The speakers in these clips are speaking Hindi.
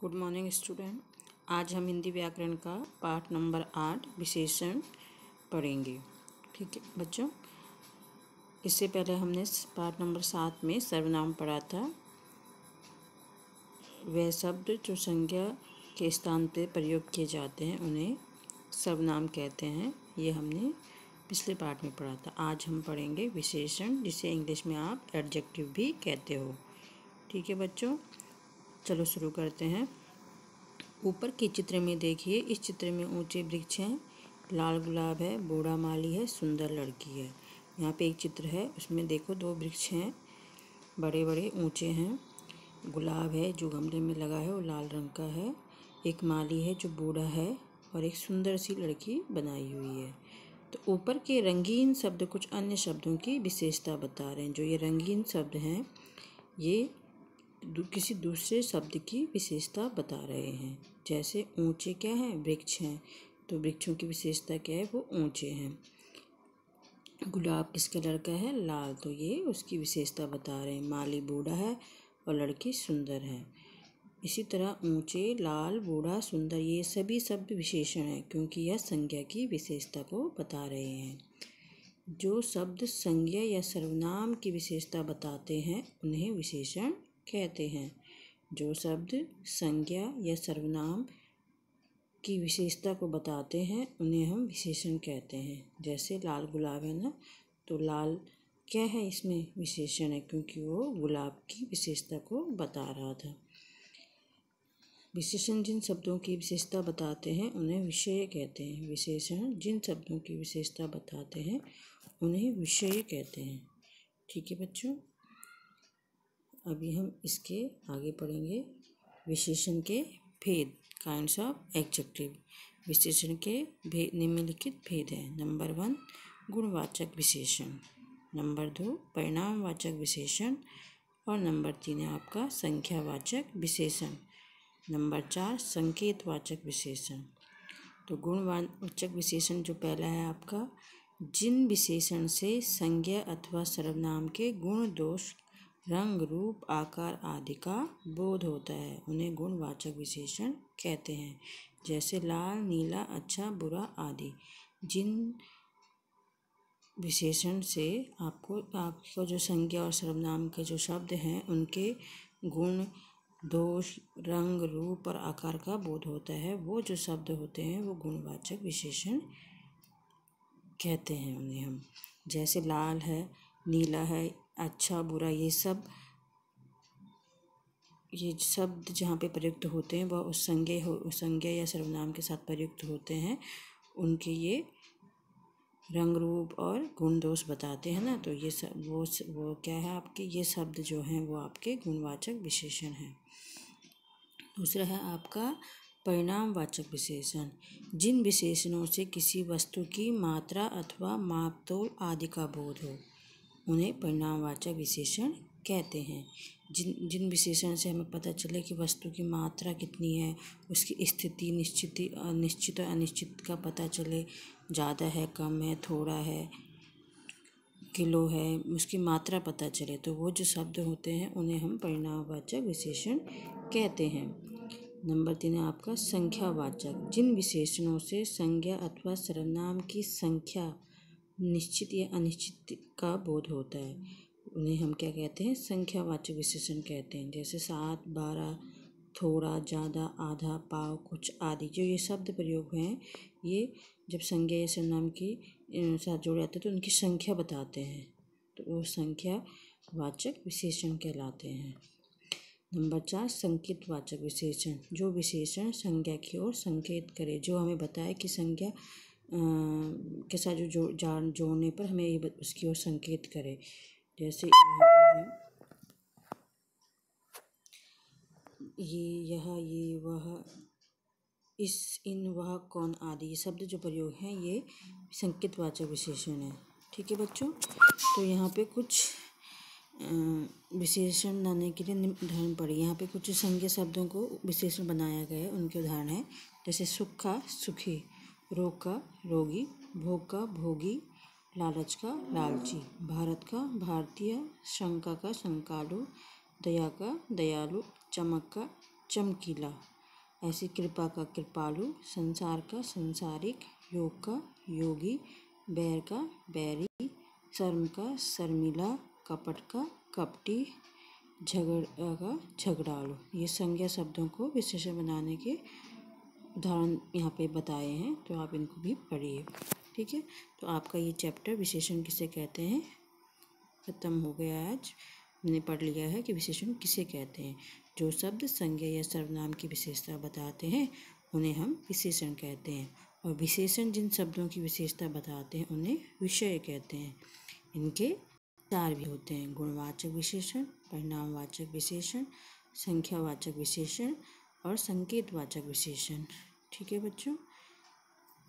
Good morning student. आज हम हिंदी व्याकरण का पाठ नंबर 8 विशेषण पढ़ेंगे। ठीक है बच्चों, इससे पहले हमने पाठ नंबर 7 में सर्वनाम पढ़ा था। वह शब्द जो संज्ञा के स्थान पर प्रयोग किए जाते हैं उन्हें सर्वनाम कहते हैं। ये हमने पिछले पाठ में पढ़ा था। आज हम पढ़ेंगे विशेषण, जिसे इंग्लिश में आप एडजेक्टिव भी कहते हो। ठीक है बच्चों, चलो शुरू करते हैं। ऊपर के चित्र में देखिए, इस चित्र में ऊंचे वृक्ष हैं, लाल गुलाब है, बूढ़ा माली है, सुंदर लड़की है। यहाँ पे एक चित्र है, उसमें देखो दो वृक्ष हैं, बड़े बड़े ऊंचे हैं। गुलाब है जो गमले में लगा है, वो लाल रंग का है। एक माली है जो बूढ़ा है, और एक सुंदर सी लड़की बनाई हुई है। तो ऊपर के रंगीन शब्द कुछ अन्य शब्दों की विशेषता बता रहे हैं। जो ये रंगीन शब्द हैं, ये किसी दूसरे शब्द की विशेषता बता रहे हैं। जैसे ऊंचे क्या है, वृक्ष हैं, तो वृक्षों की विशेषता क्या है, वो ऊंचे हैं। गुलाब किस कलर का है, लाल, तो ये उसकी विशेषता बता रहे हैं। माली बूढ़ा है और लड़की सुंदर है। इसी तरह ऊंचे, लाल, बूढ़ा, सुंदर, ये सभी शब्द विशेषण हैं, क्योंकि यह संज्ञा की विशेषता को बता रहे हैं। जो शब्द संज्ञा या सर्वनाम की विशेषता बताते हैं उन्हें विशेषण कहते हैं। जो शब्द संज्ञा या सर्वनाम की विशेषता को बताते हैं उन्हें हम विशेषण कहते हैं। जैसे लाल गुलाब है ना, तो लाल क्या है, इसमें विशेषण है, क्योंकि वो गुलाब की विशेषता को बता रहा था। विशेषण जिन शब्दों की विशेषता बताते हैं उन्हें विषय कहते हैं। विशेषण जिन शब्दों की विशेषता बताते हैं उन्हें विषय कहते हैं। ठीक है बच्चों, अभी हम इसके आगे पढ़ेंगे। विशेषण के भेद, काइंड्स ऑफ एडजेक्टिव। विशेषण के भेद निम्नलिखित भेद हैं। नंबर 1 गुणवाचक विशेषण, नंबर 2 परिणामवाचक विशेषण, और नंबर 3 है आपका संख्यावाचक विशेषण। नंबर 4 संकेतवाचक विशेषण। तो गुणवाचक विशेषण जो पहला है आपका, जिन विशेषण से संज्ञा अथवा सर्वनाम के गुण, दोष, रंग, रूप, आकार आदि का बोध होता है उन्हें गुणवाचक विशेषण कहते हैं। जैसे लाल, नीला, अच्छा, बुरा आदि। जिन विशेषण से आपको जो संज्ञा और सर्वनाम के जो शब्द हैं उनके गुण, दोष, रंग, रूप और आकार का बोध होता है, वो जो शब्द होते हैं वो गुणवाचक विशेषण कहते हैं उन्हें हम। जैसे लाल है, नीला है, अच्छा, बुरा, ये शब्द जहाँ पे प्रयुक्त होते हैं वह उस संज्ञा या सर्वनाम के साथ प्रयुक्त होते हैं। उनके ये रंग, रूप और गुण, दोष बताते हैं ना, तो ये सब वो क्या है, आपके ये शब्द जो हैं वो आपके गुणवाचक विशेषण हैं। दूसरा है आपका परिणामवाचक विशेषण। जिन विशेषणों से किसी वस्तु की मात्रा अथवा मापतोल आदि का बोध हो उन्हें परिणामवाचक विशेषण कहते हैं। जिन विशेषण से हमें पता चले कि वस्तु की मात्रा कितनी है, उसकी स्थिति, निश्चित और अनिश्चित का पता चले, ज़्यादा है, कम है, थोड़ा है, किलो है, उसकी मात्रा पता चले, तो वो जो शब्द होते हैं उन्हें हम परिणामवाचक विशेषण कहते हैं। नंबर 3 है आपका संख्यावाचक। जिन विशेषणों से संज्ञा अथवा सर्वनाम की संख्या, निश्चित या अनिश्चित का बोध होता है उन्हें हम क्या कहते हैं, संख्यावाचक विशेषण कहते हैं। जैसे 7, 12, थोड़ा, ज़्यादा, आधा, पाव, कुछ आदि। जो ये शब्द प्रयोग हैं, ये जब संज्ञा या सर्वनाम के साथ जोड़े जाते हैं तो उनकी संख्या बताते हैं, तो वो संख्यावाचक विशेषण कहलाते हैं। नंबर 4 संकेतवाचक विशेषण। जो विशेषण संज्ञा की ओर संकेत करे, जो हमें बताए कि संज्ञा के साथ जो जोड़ने पर हमें ये उसकी ओर संकेत करे। जैसे ये, यह, ये, वह, इस, इन, वह, कौन आदि, ये शब्द जो प्रयोग हैं ये संकेतवाचक विशेषण है। ठीक है बच्चों, तो यहाँ पे कुछ विशेषण बनाने के लिए उदाहरण पढ़िए। यहाँ पे कुछ संज्ञा शब्दों को विशेषण बनाया गया है, उनके उदाहरण है। जैसे सुख का सुखी, रोग का रोगी, भोग का भोगी, लालच का लालची, भारत का भारतीय, शंका का शंकालु, दया का दयालु, चमक का चमकीला, ऐसी कृपा का कृपालु, संसार का संसारिक, योग का योगी, बैर का बैरी, शर्म का शर्मिला, कपट का कपटी, झगड़ा का झगड़ालू। ये संज्ञा शब्दों को विशेषण बनाने के उदाहरण यहाँ पे बताए हैं, तो आप इनको भी पढ़िए। ठीक है, तो आपका ये चैप्टर विशेषण किसे कहते हैं ख़त्म हो गया। आज मैंने पढ़ लिया है कि विशेषण किसे कहते हैं। जो शब्द संज्ञा या सर्वनाम की विशेषता बताते हैं उन्हें हम विशेषण कहते हैं, और विशेषण जिन शब्दों की विशेषता बताते हैं उन्हें विषय कहते हैं। इनके चार भी होते हैं: गुणवाचक विशेषण, परिणामवाचक विशेषण, संख्यावाचक विशेषण और संकेतवाचक विशेषण। ठीक है बच्चों,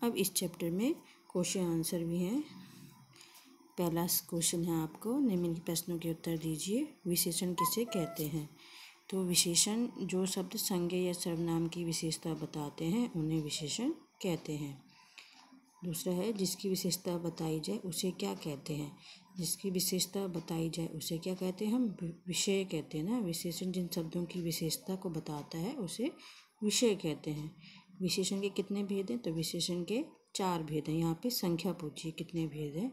अब इस चैप्टर में क्वेश्चन आंसर भी हैं। पहला क्वेश्चन है आपको, निम्नलिखित प्रश्नों के उत्तर दीजिए। विशेषण किसे कहते हैं? तो विशेषण जो शब्द संज्ञा या सर्वनाम की विशेषता बताते हैं उन्हें विशेषण कहते हैं। दूसरा है, जिसकी विशेषता बताई जाए उसे क्या कहते हैं? जिसकी विशेषता बताई जाए उसे क्या कहते हैं? हम विषय कहते हैं ना। विशेषण जिन शब्दों की विशेषता को बताता है उसे विषय कहते हैं। विशेषण के कितने भेद हैं? तो विशेषण के चार भेद हैं। यहाँ पे संख्या पूछिए कितने भेद हैं।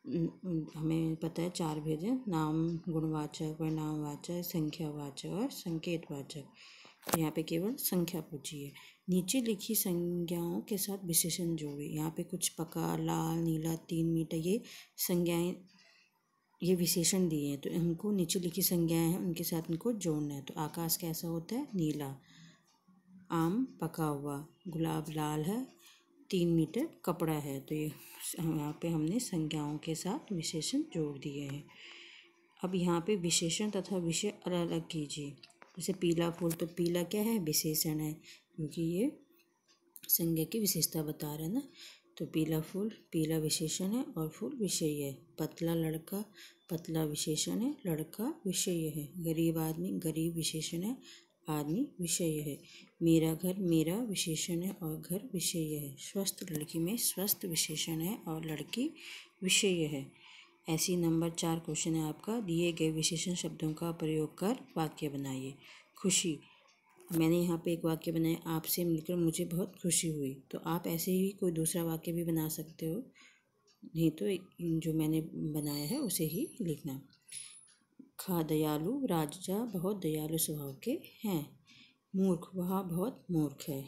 हमें पता है चार भेद हैं: नाम, गुणवाचक, परिणामवाचक, संख्यावाचक और संकेतवाचक। यहाँ पे केवल संख्या पूछी है। नीचे लिखी संज्ञाओं के साथ विशेषण जोड़े। यहाँ पे कुछ पका, लाल, नीला, 3 मीटर ये संज्ञाएं, ये विशेषण दिए हैं, तो हमको नीचे लिखी संज्ञाएं हैं उनके साथ इनको जोड़ना है। तो आकाश कैसा होता है? नीला। आम पका हुआ, गुलाब लाल है, 3 मीटर कपड़ा है। तो ये यहाँ पे हमने संज्ञाओं के साथ विशेषण जोड़ दिए हैं। अब यहाँ पे विशेषण तथा विषय अलग अलग कीजिए। जैसे पीला फूल, तो पीला क्या है? विशेषण है, क्योंकि ये संज्ञा की विशेषता बता रहे हैं ना। तो पीला फूल, पीला विशेषण है और फूल विषय है। पतला लड़का, पतला विशेषण है, लड़का विषय है। गरीब आदमी, गरीब विशेषण है, आदमी विषय है। मेरा घर, मेरा विशेषण है और घर विषय है। स्वस्थ लड़की में स्वस्थ विशेषण है और लड़की विषय है। ऐसी नंबर 4 क्वेश्चन है आपका। दिए गए विशेषण शब्दों का प्रयोग कर वाक्य बनाइए। खुशी, मैंने यहाँ पे एक वाक्य बनाया, आपसे मिलकर मुझे बहुत खुशी हुई। तो आप ऐसे ही कोई दूसरा वाक्य भी बना सकते हो, नहीं तो जो मैंने बनाया है उसे ही लिखना। दयालु, राजा बहुत दयालु स्वभाव के हैं। मूर्ख, वह बहुत मूर्ख है।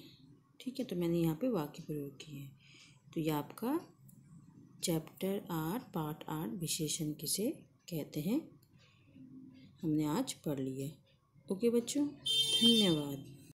ठीक है, तो मैंने यहाँ पे वाक्य प्रयोग किए हैं। तो ये आपका चैप्टर 8 पार्ट 8 विशेषण किसे कहते हैं हमने आज पढ़ लिए। ओके बच्चों, धन्यवाद।